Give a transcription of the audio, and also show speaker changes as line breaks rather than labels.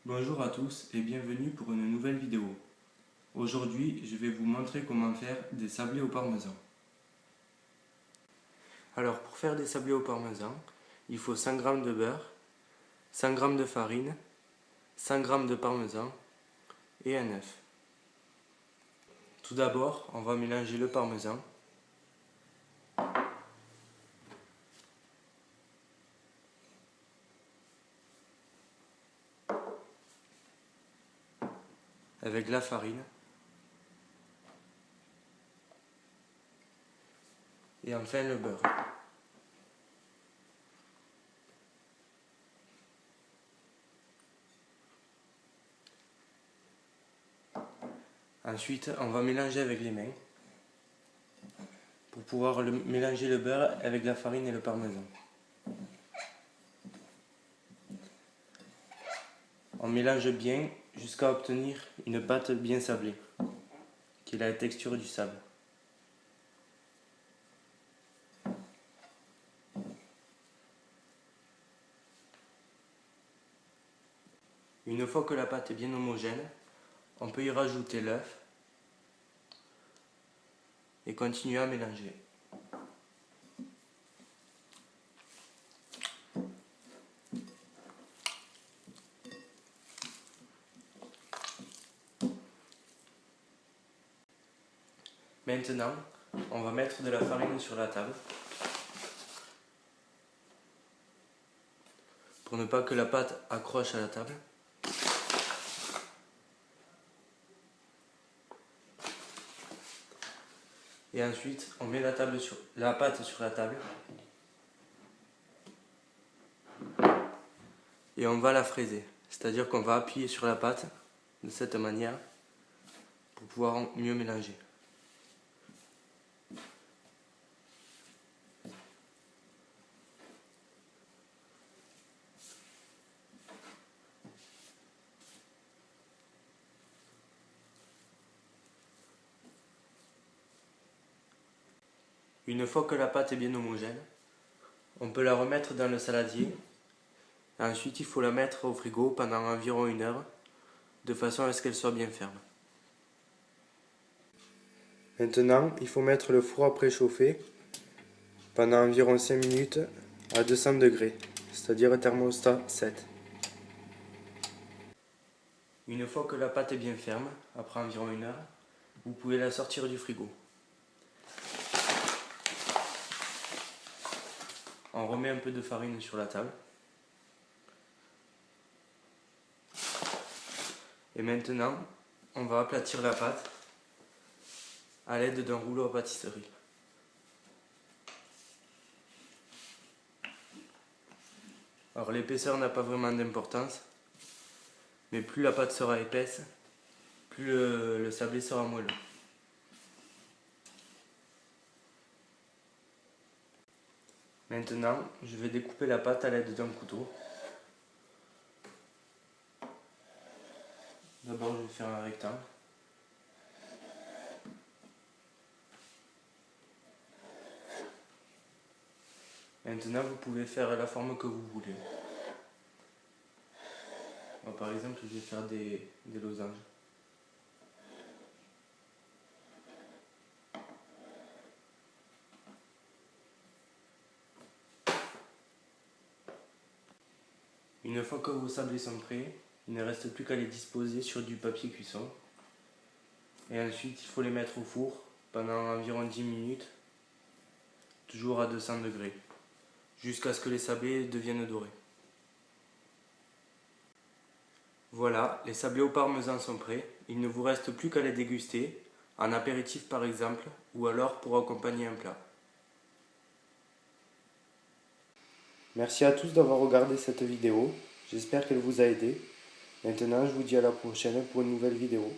Bonjour à tous et bienvenue pour une nouvelle vidéo. Aujourd'hui, je vais vous montrer comment faire des sablés au parmesan. Alors pour faire des sablés au parmesan, il faut 100 g de beurre, 100 g de farine, 100 g de parmesan et un œuf. Tout d'abord, on va mélanger le parmesan. Avec la farine. Et enfin le beurre. Ensuite, on va mélanger avec les mains pour pouvoir mélanger le beurre avec la farine et le parmesan. On mélange bien jusqu'à obtenir une pâte bien sablée, qui est la texture du sable. Une fois que la pâte est bien homogène, on peut y rajouter l'œuf et continuer à mélanger. Maintenant, on va mettre de la farine sur la table pour ne pas que la pâte accroche à la table. Et ensuite, on met la pâte sur la table et on va la fraiser. C'est-à-dire qu'on va appuyer sur la pâte de cette manière pour pouvoir mieux mélanger. Une fois que la pâte est bien homogène, on peut la remettre dans le saladier. Ensuite, il faut la mettre au frigo pendant environ 1 heure, de façon à ce qu'elle soit bien ferme. Maintenant, il faut mettre le four à préchauffer pendant environ 5 minutes à 200 degrés, c'est-à-dire thermostat 7. Une fois que la pâte est bien ferme, après environ 1 heure, vous pouvez la sortir du frigo. On remet un peu de farine sur la table. Et maintenant, on va aplatir la pâte à l'aide d'un rouleau à pâtisserie. Alors l'épaisseur n'a pas vraiment d'importance, mais plus la pâte sera épaisse, plus le sablé sera moelleux. Maintenant, je vais découper la pâte à l'aide d'un couteau. D'abord, je vais faire un rectangle. Maintenant, vous pouvez faire la forme que vous voulez. Moi, par exemple, je vais faire des losanges. Une fois que vos sablés sont prêts, il ne reste plus qu'à les disposer sur du papier cuisson. Et ensuite, il faut les mettre au four pendant environ 10 minutes, toujours à 200 degrés, jusqu'à ce que les sablés deviennent dorés. Voilà, les sablés au parmesan sont prêts. Il ne vous reste plus qu'à les déguster, en apéritif par exemple, ou alors pour accompagner un plat. Merci à tous d'avoir regardé cette vidéo. J'espère qu'elle vous a aidé. Maintenant, je vous dis à la prochaine pour une nouvelle vidéo.